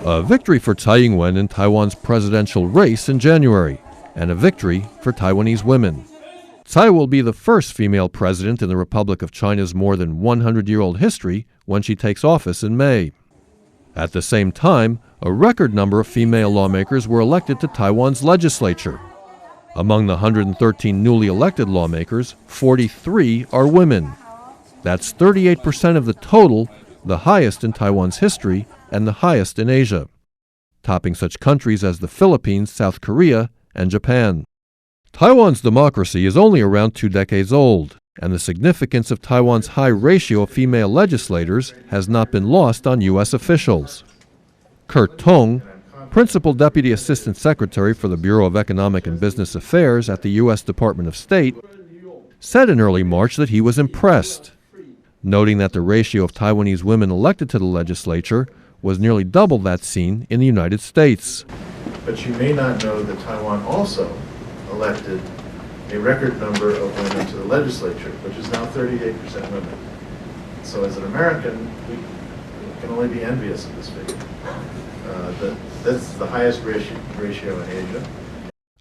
A victory for Tsai Ing-wen in Taiwan's presidential race in January, and a victory for Taiwanese women. Tsai will be the first female president in the Republic of China's more than 100-year-old history when she takes office in May. At the same time, a record number of female lawmakers were elected to Taiwan's legislature. Among the 113 newly elected lawmakers, 43 are women. That's 38% of the total, the highest in Taiwan's history and the highest in Asia, topping such countries as the Philippines, South Korea, and Japan. Taiwan's democracy is only around 2 decades old, and the significance of Taiwan's high ratio of female legislators has not been lost on U.S. officials. Kurt Tong, Principal Deputy Assistant Secretary for the Bureau of Economic and Business Affairs at the U.S. Department of State, said in early March that he was impressed, noting that the ratio of Taiwanese women elected to the legislature was nearly double that seen in the United States. But you may not know that Taiwan also elected a record number of women to the legislature, which is now 38% women. So as an American, we can only be envious of this figure. That's the highest ratio in Asia.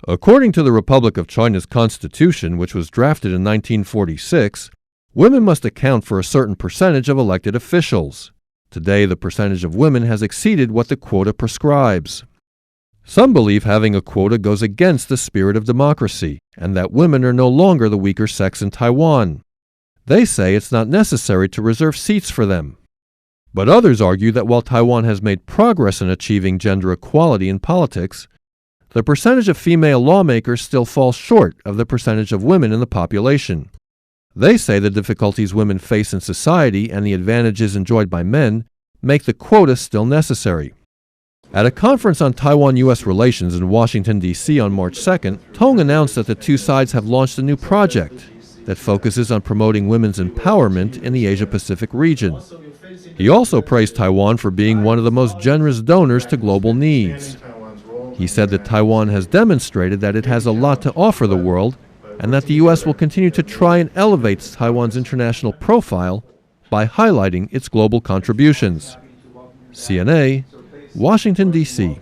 According to the Republic of China's Constitution, which was drafted in 1946, women must account for a certain percentage of elected officials. Today, the percentage of women has exceeded what the quota prescribes. Some believe having a quota goes against the spirit of democracy, and that women are no longer the weaker sex in Taiwan. They say it's not necessary to reserve seats for them. But others argue that while Taiwan has made progress in achieving gender equality in politics, the percentage of female lawmakers still falls short of the percentage of women in the population. They say the difficulties women face in society and the advantages enjoyed by men make the quota still necessary. At a conference on Taiwan-U.S. relations in Washington, D.C. on March 2nd, Tong announced that the two sides have launched a new project that focuses on promoting women's empowerment in the Asia-Pacific region. He also praised Taiwan for being one of the most generous donors to global needs. He said that Taiwan has demonstrated that it has a lot to offer the world and that the U.S. will continue to try and elevate Taiwan's international profile by highlighting its global contributions. CNA, Washington, D.C.